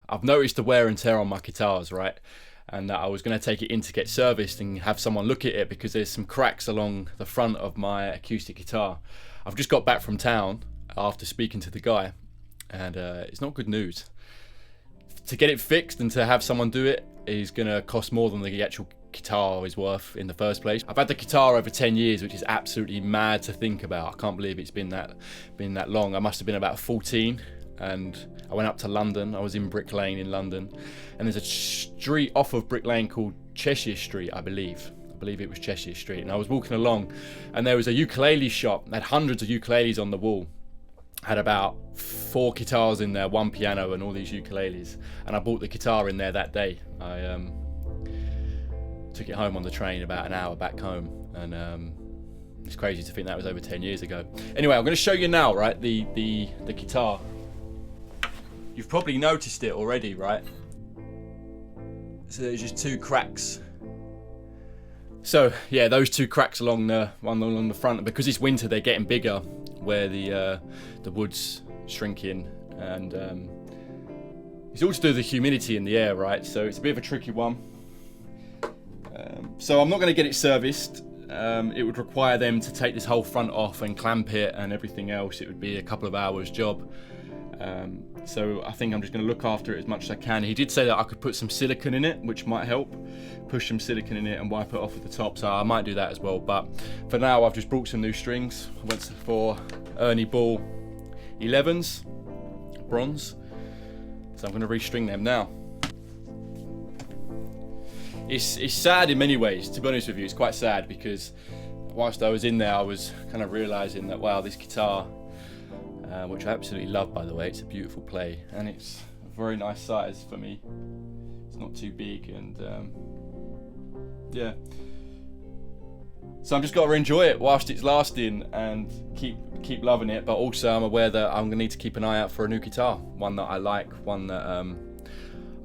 I've noticed the wear and tear on my guitars, right? And that I was going to take it in to get serviced and have someone look at it because there's some cracks along the front of my acoustic guitar. I've just got back from town after speaking to the guy, and it's not good news. To get it fixed and to have someone do it is going to cost more than the actual guitar is worth in the first place. I've had the guitar over 10 years, which is absolutely mad to think about. I can't believe it's been that long. I must have been about 14, and I went up to London. I was in Brick Lane in London, and there's a street off of Brick Lane called Cheshire Street, I believe it was Cheshire Street. And I was walking along, and there was a ukulele shop that had hundreds of ukuleles on the wall. Had about 4 guitars in there, 1 piano, and all these ukuleles. And I bought the guitar in there that day. I took it home on the train, about an hour back home, and it's crazy to think that was over 10 years ago. Anyway, I'm going to show you now, right, the guitar. You've probably noticed it already, right? So there's just 2 cracks. So yeah, those 2 cracks along the front, and because it's winter, they're getting bigger, where the wood's shrinking, and it's all to do with the humidity in the air, right? So it's a bit of a tricky one. So I'm not going to get it serviced. It would require them to take this whole front off and clamp it and everything else. It would be a couple of hours job. So I think I'm just going to look after it as much as I can. He did say that I could put some silicone in it, which might help. Push some silicone in it and wipe it off at the top, so I might do that as well. But for now, I've just brought some new strings. I went for Ernie Ball 11s, bronze. So I'm going to restring them now. It's sad in many ways, to be honest with you. It's quite sad because whilst I was in there, I was kind of realising that, wow, this guitar, which I absolutely love, by the way, it's a beautiful play, and it's a very nice size for me. It's not too big, and yeah. So I'm just got to enjoy it whilst it's lasting and keep loving it, but also I'm aware that I'm going to need to keep an eye out for a new guitar, one that I like, one that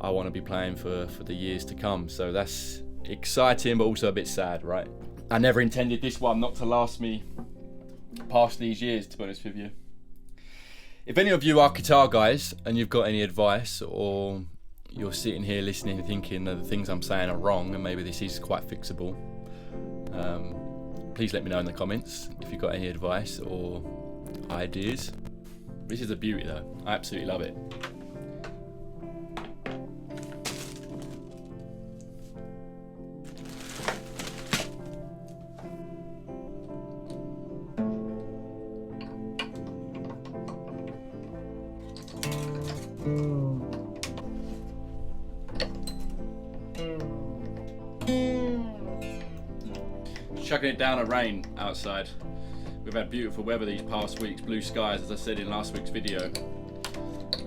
I want to be playing for the years to come. So that's exciting, but also a bit sad, right? I never intended this one not to last me past these years, to be honest with you. If any of you are guitar guys and you've got any advice, or you're sitting here listening and thinking that the things I'm saying are wrong and maybe this is quite fixable, please let me know in the comments if you've got any advice or ideas. This is a beauty though. I absolutely love it. Chucking it down a rain outside. We've had beautiful weather these past weeks, blue skies, as I said in last week's video,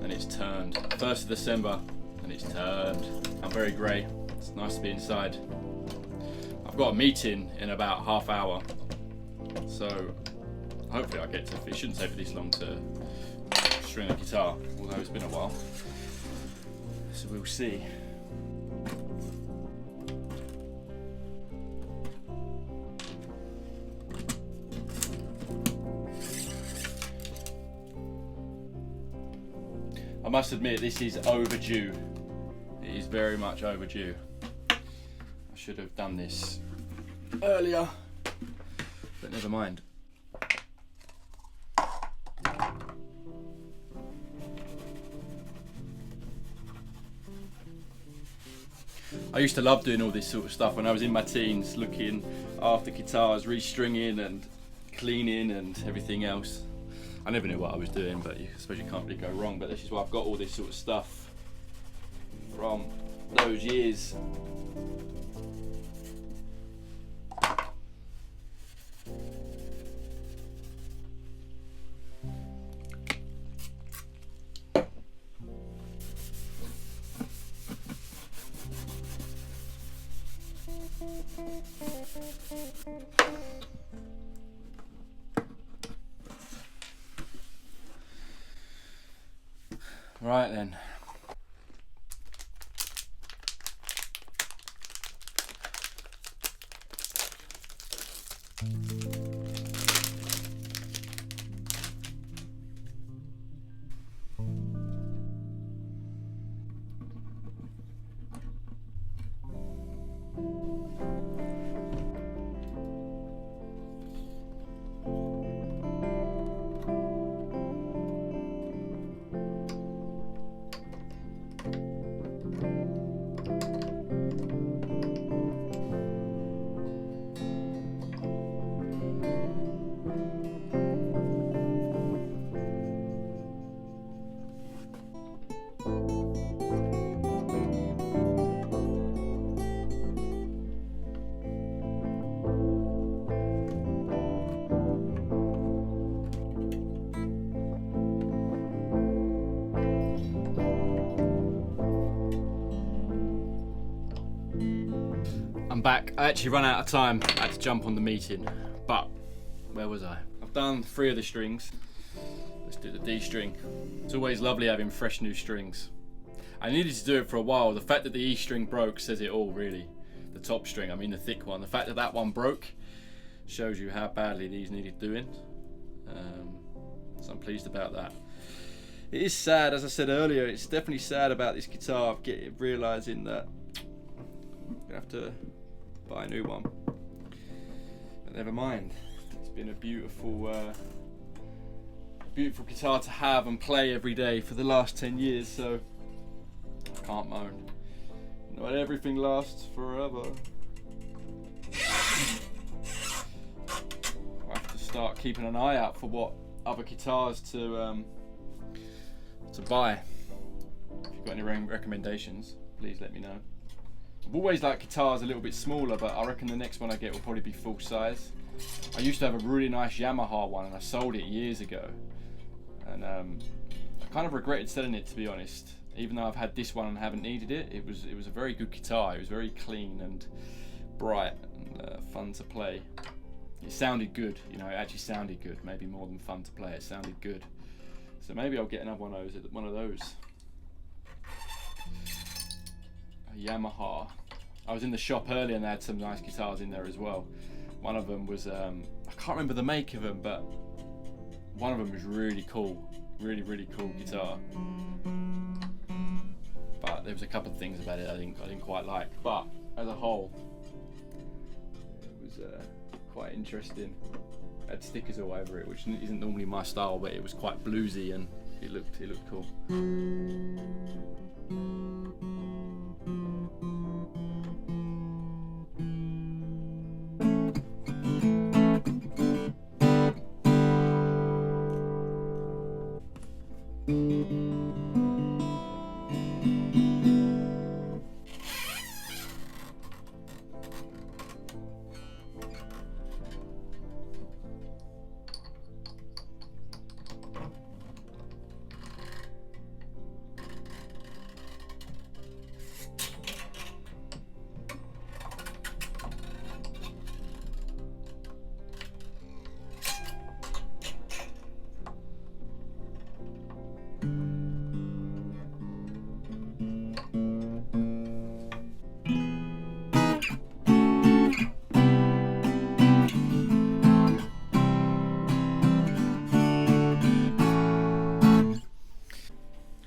and it's turned. 1st of December and it's turned. I'm very grey. It's nice to be inside. I've got a meeting in about half hour, so hopefully I'll get to. It shouldn't take me this long to string a guitar, although it's been a while, so we'll see. I must admit, this is overdue. It is very much overdue. I should have done this earlier, but never mind. I used to love doing all this sort of stuff when I was in my teens, looking after guitars, restringing and cleaning and everything else. I never knew what I was doing, but I suppose you can't really go wrong. But this is why I've got all this sort of stuff from those years. Right then. back. I actually ran out of time. I had to jump on the meeting. But, where was I? I've done 3 of the strings. Let's do the D string. It's always lovely having fresh new strings. I needed to do it for a while. The fact that the E string broke says it all, really. The top string, I mean the thick one. The fact that that one broke shows you how badly these needed doing. So I'm pleased about that. It is sad, as I said earlier, it's definitely sad about this guitar, realising that I'm going to have to buy a new one. But never mind. It's been a beautiful guitar to have and play every day for the last 10 years, so I can't moan. Not everything lasts forever. I have to start keeping an eye out for what other guitars to buy. If you've got any recommendations, please let me know. I've always liked guitars a little bit smaller, but I reckon the next one I get will probably be full size. I used to have a really nice Yamaha one and I sold it years ago. And I kind of regretted selling it, to be honest. Even though I've had this one and haven't needed it, it was a very good guitar. It was very clean and bright and fun to play. It sounded good, you know, it actually sounded good. Maybe more than fun to play, it sounded good. So maybe I'll get another one of those. A Yamaha. I was in the shop earlier and they had some nice guitars in there as well. One of them was, I can't remember the make of them, but one of them was really cool. Really, really cool guitar. But there was a couple of things about it I didn't quite like. But as a whole, it was quite interesting. It had stickers all over it, which isn't normally my style, but it was quite bluesy and it looked cool.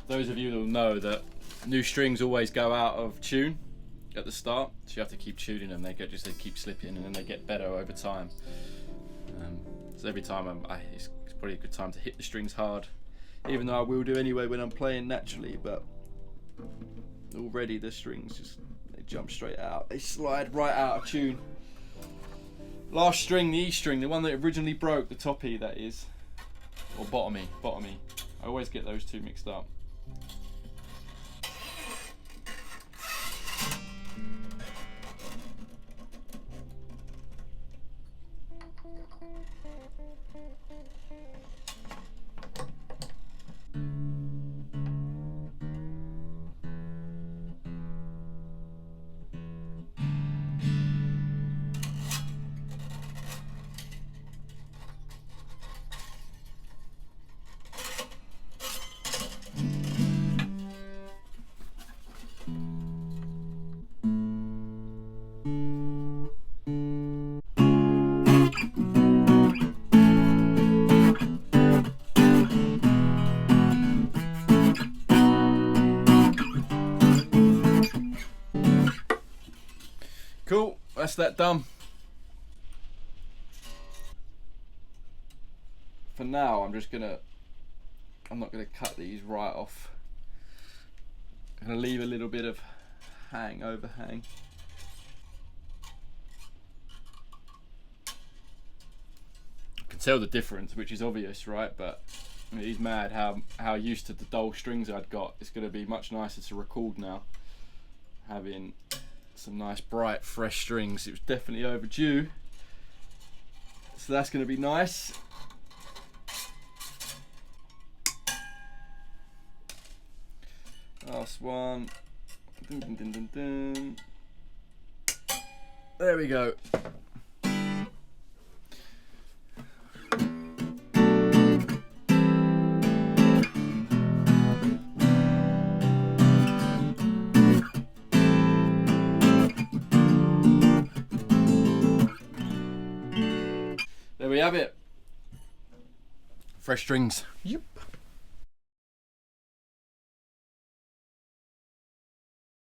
Those of you that will know that new strings always go out of tune at the start, so you have to keep tuning them. They keep slipping, and then they get better over time. So every time it's probably a good time to hit the strings hard, even though I will do anyway when I'm playing naturally. But already the strings they jump straight out. They slide right out of tune. Last string, the E string, the one that originally broke, the top E that is, or bottom E. I always get those two mixed up. Cool, that's that done. For now, I'm not gonna cut these right off. I'm gonna leave a little bit of overhang. You can tell the difference, which is obvious, right? But it is mad how used to the dull strings I'd got. It's gonna be much nicer to record now, having some nice bright fresh strings. It was definitely overdue, so that's going to be nice. Last one. Dun, dun, dun, dun, dun. There we go. There we have it. Fresh strings. Yep.